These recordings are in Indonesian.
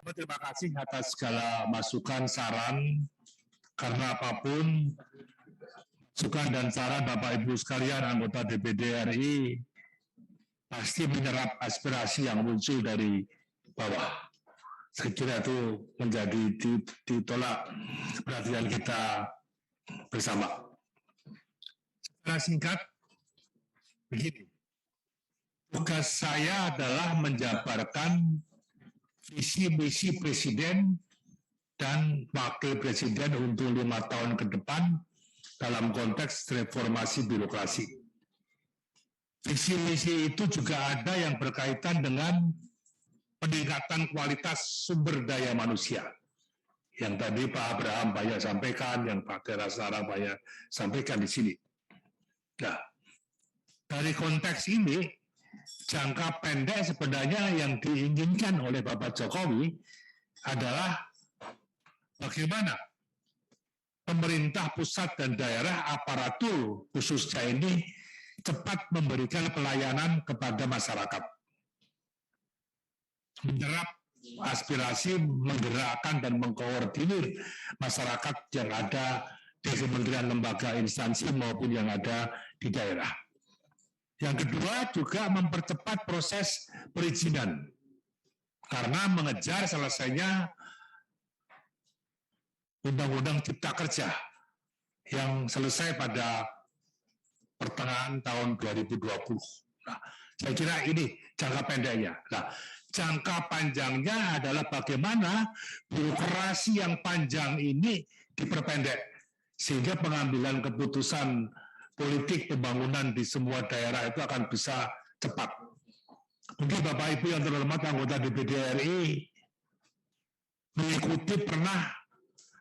Terima kasih atas segala masukan, saran, karena apapun, masukan dan saran Bapak Ibu sekalian anggota DPD RI pasti menyerap aspirasi yang muncul dari bawah. Saya kira itu menjadi ditolak perhatian kita bersama. Secara singkat, begini, tugas saya adalah menjabarkan visi misi Presiden dan Wakil Presiden untuk 5 tahun ke depan dalam konteks reformasi birokrasi. Visi misi itu juga ada yang berkaitan dengan peningkatan kualitas sumber daya manusia. Yang tadi Pak Abraham banyak sampaikan, yang Pak Terasara banyak sampaikan di sini. Nah, dari konteks ini, jangka pendek sebenarnya yang diinginkan oleh Bapak Jokowi adalah bagaimana pemerintah pusat dan daerah aparatur khususnya ini cepat memberikan pelayanan kepada masyarakat. Menyerap aspirasi, menggerakkan dan mengkoordinir masyarakat yang ada di kementerian, lembaga, instansi maupun yang ada di daerah. Yang kedua juga mempercepat proses perizinan karena mengejar selesainya Undang-Undang Cipta Kerja yang selesai pada pertengahan tahun 2020. Nah, saya kira ini jangka pendeknya. Nah, jangka panjangnya adalah bagaimana birokrasi yang panjang ini diperpendek sehingga pengambilan keputusan politik pembangunan di semua daerah itu akan bisa cepat. Mungkin Bapak Ibu yang terhormat anggota DPD RI mengikuti pernah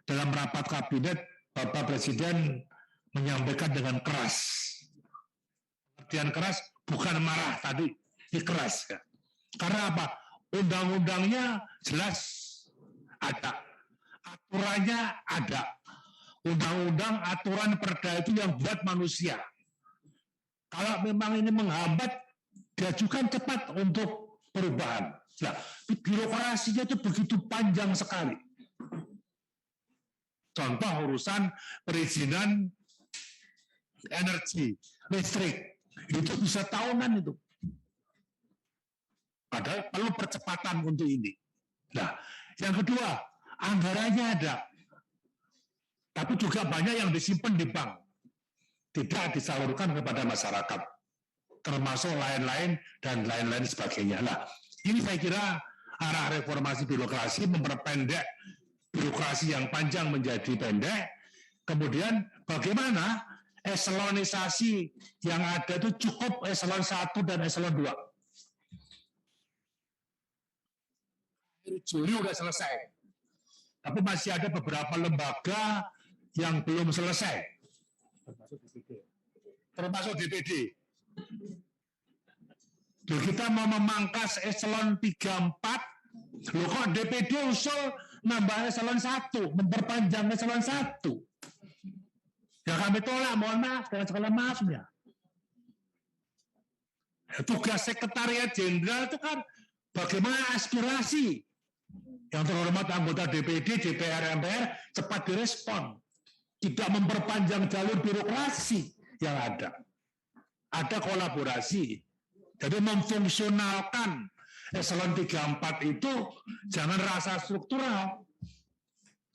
dalam rapat kabinet Bapak Presiden menyampaikan dengan keras. Artian keras bukan marah tadi, ini keras. Ya. Karena apa? Undang-undangnya jelas ada, aturannya ada. Undang-undang, aturan, perda itu yang buat manusia. Kalau memang ini menghambat, diajukan cepat untuk perubahan. Nah, birokrasinya itu begitu panjang sekali. Contoh urusan perizinan energi, listrik, itu bisa tahunan itu. Padahal perlu percepatan untuk ini. Nah, yang kedua, anggarannya ada. Tapi juga banyak yang disimpan di bank. Tidak disalurkan kepada masyarakat. Termasuk lain-lain dan lain-lain sebagainya. Nah, ini saya kira arah reformasi birokrasi memperpendek birokrasi yang panjang menjadi pendek. Kemudian bagaimana eselonisasi yang ada itu cukup eselon 1 dan eselon 2. Juli sudah selesai. Tapi masih ada beberapa lembaga yang belum selesai. Termasuk DPD. Loh, kita mau memangkas eselon 3, 4. Loh, kok DPD usul nambah eselon 1, memperpanjang eselon 1. Ya kami tolak, mohon maaf, dengan segala maafnya. Tugas sekretariat jenderal itu kan bagaimana aspirasi yang terhormat anggota DPD, DPR, MPR cepat direspon. Tidak memperpanjang jalur birokrasi yang ada. Ada kolaborasi. Jadi memfungsionalkan eselon 3, 4 itu jangan rasa struktural.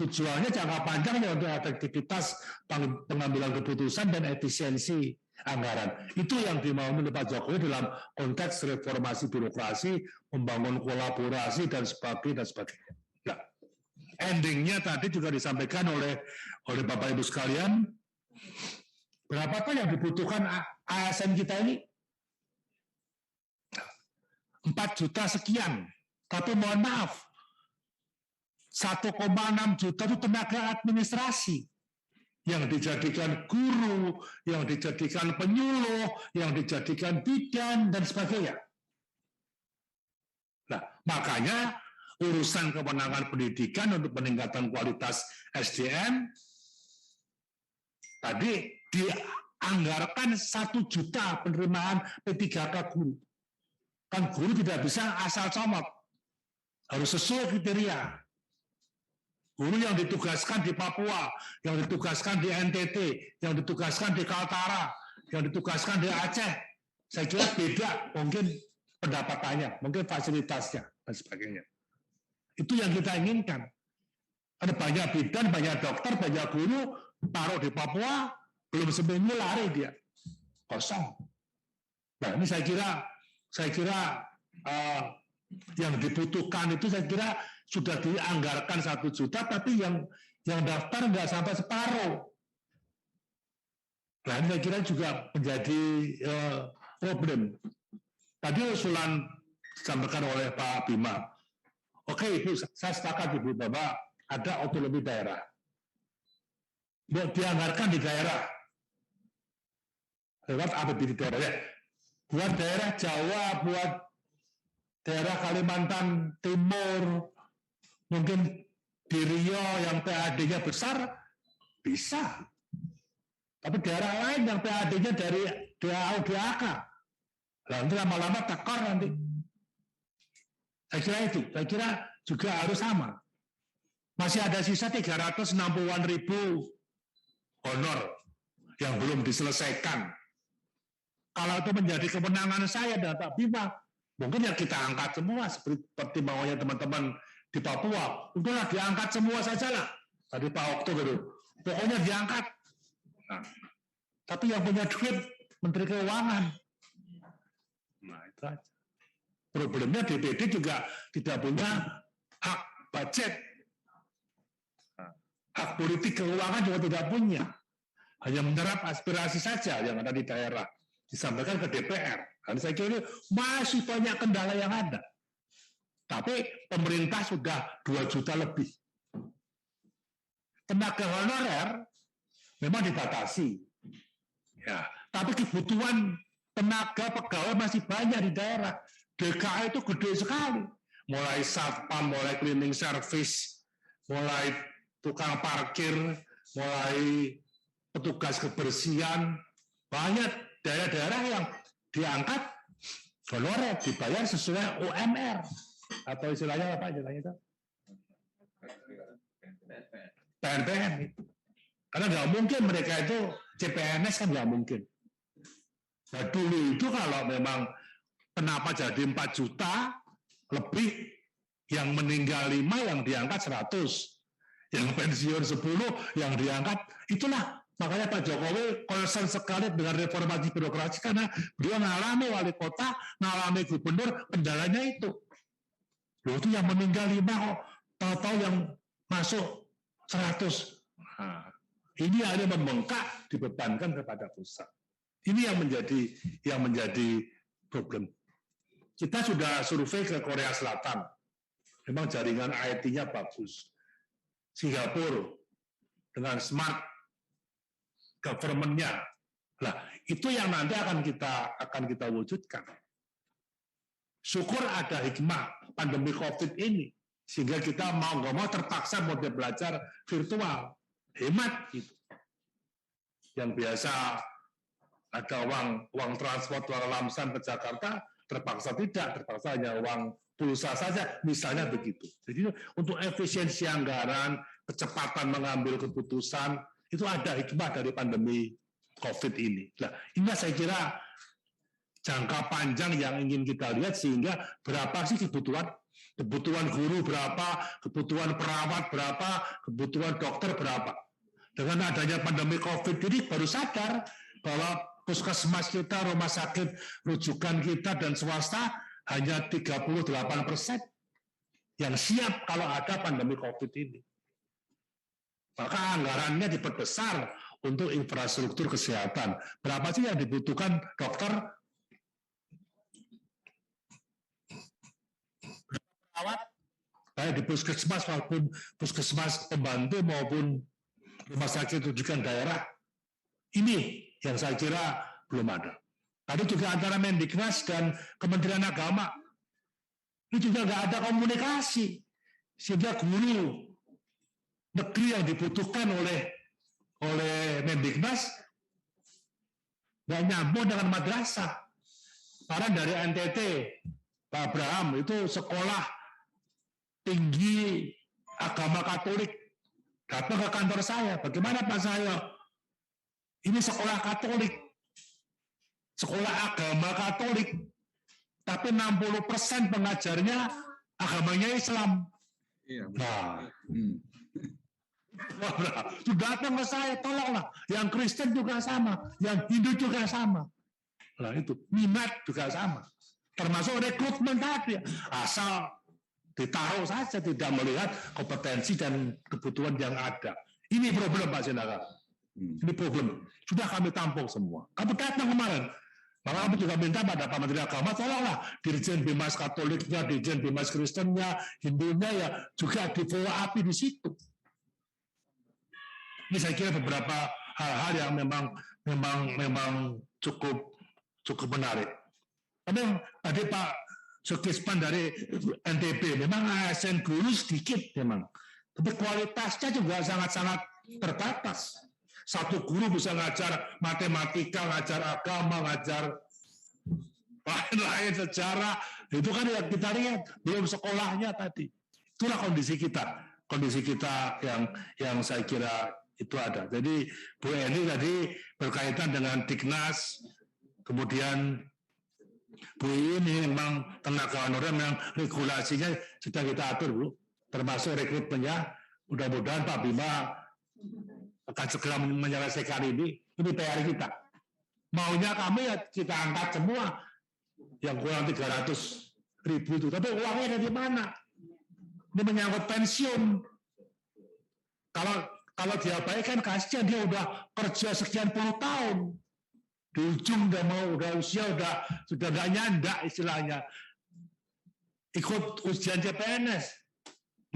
Tujuannya jangka panjang ya untuk efektivitas pengambilan keputusan dan efisiensi anggaran. Itu yang dimaui oleh Pak Jokowi dalam konteks reformasi birokrasi, membangun kolaborasi dan sebagainya. Nah, endingnya tadi juga disampaikan oleh Bapak Ibu sekalian, berapakah yang dibutuhkan ASN kita ini? 4 juta sekian. Tapi mohon maaf, 1,6 juta itu tenaga administrasi yang dijadikan guru, yang dijadikan penyuluh, yang dijadikan bidan, dan sebagainya. Nah, makanya urusan kewenangan pendidikan untuk peningkatan kualitas SDM tadi dianggarkan 1 juta penerimaan P3K guru. Kan guru tidak bisa asal comot. Harus sesuai kriteria. Guru yang ditugaskan di Papua, yang ditugaskan di NTT, yang ditugaskan di Kaltara, yang ditugaskan di Aceh, saya kira beda mungkin pendapatannya, mungkin fasilitasnya, dan sebagainya. Itu yang kita inginkan. Ada banyak bidan, banyak dokter, banyak guru, taruh di Papua, belum seminggu lari dia. Kosong. Nah ini saya kira yang dibutuhkan itu saya kira sudah dianggarkan 1 juta, tapi yang daftar nggak sampai separuh. Nah, ini saya kira juga menjadi problem. Tadi usulan disampaikan oleh Pak Bima. Oke, Ibu, saya sepakat Ibu bahwa ada otonomi daerah. Buat dianggarkan di daerah. Lewat APBD daerah ya. Buat daerah Jawa, buat daerah Kalimantan Timur, mungkin di Riau yang PAD-nya besar, bisa. Tapi daerah lain yang PAD-nya dari DAU, DAK, nanti lama-lama tekor nanti. Saya kira itu, saya kira juga harus sama. Masih ada sisa 360-an ribu honor yang belum diselesaikan. Kalau itu menjadi kemenangan saya dan Pak Bima, mungkin ya kita angkat semua seperti maunya teman-teman di Papua. Udahlah diangkat semua saja lah. Tadi Pak Okto gitu. Pokoknya diangkat. Nah, tapi yang punya duit Menteri Keuangan. Nah itu aja. Problemnya DPD juga tidak punya hak budget. Hak politik keuangan juga tidak punya. Hanya menyerap aspirasi saja yang ada di daerah. Disampaikan ke DPR. Dan saya kira masih banyak kendala yang ada. Tapi pemerintah sudah 2 juta lebih. Tenaga honorer memang dibatasi. Ya, tapi kebutuhan tenaga pegawai masih banyak di daerah. DKI itu gede sekali. Mulai satpam, mulai cleaning service, mulai tukang parkir, mulai petugas kebersihan, banyak daerah-daerah yang diangkat honorer dibayar sesuai UMR atau istilahnya apa istilahnya itu? PNPN. Karena nggak mungkin mereka itu CPNS kan nggak mungkin. Nah dulu itu kalau memang kenapa jadi 4 juta lebih, yang meninggal 5 yang diangkat 100, yang pensiun 10 yang diangkat, itulah makanya Pak Jokowi concern sekali dengan reformasi birokrasi karena dia ngalami wali kota, ngalami gubernur, kendalanya itu. Loh, itu yang meninggal 5 kok tahu-tahu yang masuk 100. Nah, ini hanya membengkak dibebankan kepada pusat. Ini yang menjadi problem. Kita sudah survei ke Korea Selatan. Memang jaringan IT-nya bagus. Singapura dengan smart government-nya. Nah, itu yang nanti akan kita wujudkan. Syukur ada hikmah pandemi COVID ini, sehingga kita mau nggak mau terpaksa model belajar virtual. Hemat gitu. Yang biasa ada uang transport, uang lamsan ke Jakarta, terpaksa tidak, terpaksa hanya uang pulsa saja, misalnya begitu. Jadi untuk efisiensi anggaran, kecepatan mengambil keputusan, itu ada hikmah dari pandemi COVID ini. Nah, ini saya kira jangka panjang yang ingin kita lihat, sehingga berapa sih kebutuhan guru berapa, kebutuhan perawat berapa, kebutuhan dokter berapa. Dengan adanya pandemi COVID ini baru sadar bahwa puskesmas kita, rumah sakit rujukan kita dan swasta hanya 38% yang siap kalau ada pandemi COVID ini. Maka anggarannya diperbesar untuk infrastruktur kesehatan. Berapa sih yang dibutuhkan dokter, perawat, baik di puskesmas maupun puskesmas pembantu maupun rumah sakit rujukan daerah? Ini yang saya kira belum ada. Tadi juga antara Mendiknas dan Kementerian Agama ini juga nggak ada komunikasi, sehingga guru negeri yang dibutuhkan oleh Mendiknas nggak nyambung dengan madrasah. Karena dari NTT, Pak Abraham itu sekolah tinggi agama Katolik datang ke kantor saya. Bagaimana Pak saya? Ini sekolah Katolik, sekolah agama Katolik, tapi 60% pengajarnya agamanya Islam. Nah, sudah datang ke saya, tolonglah. Yang Kristen juga sama, yang Hindu juga sama. Nah itu, minat juga sama. Termasuk rekrutmen tadi, asal ditaruh saja, tidak melihat kompetensi dan kebutuhan yang ada. Ini problem Pak Sindaka. Ini problem. Sudah kami tampung semua. Kamu datang kemarin. Maka kami juga minta pada Pak Menteri Agama, tolonglah Dirjen Bimas Katoliknya, Dirjen Bimas Kristennya, Hindunya ya juga di follow up di situ. Ini saya kira beberapa hal-hal yang memang cukup menarik. Tapi tadi Pak Sukispan dari NTB, memang ASN guru sedikit memang, tapi kualitasnya juga sangat-sangat terbatas. Satu guru bisa ngajar matematika, ngajar agama, ngajar lain-lain sejarah. Itu kan yang kita lihat, belum sekolahnya tadi. Itulah kondisi kita yang saya kira itu ada. Jadi Bu Eni tadi berkaitan dengan Dignas, kemudian Bu ini memang tenaga honorer, memang regulasinya sudah kita atur Bu, termasuk rekrutmennya. Mudah-mudahan Pak Bima akan segera menyelesaikan ini PR kita. Maunya kami ya kita angkat semua yang kurang 300.000 itu, tapi uangnya dari mana? Ini menyangkut pensiun. Kalau diabaikan kasihan, dia udah kerja sekian puluh tahun, di ujung udah usia sudah nggak nyandak istilahnya, ikut ujian CPNS.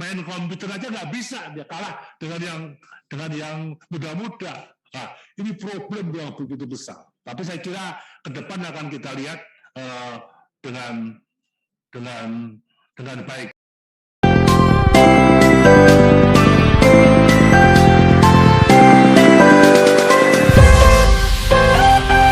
Main komputer aja nggak bisa, dia kalah dengan yang muda-muda. Nah, ini problem yang begitu besar. Tapi saya kira ke depan akan kita lihat dengan baik.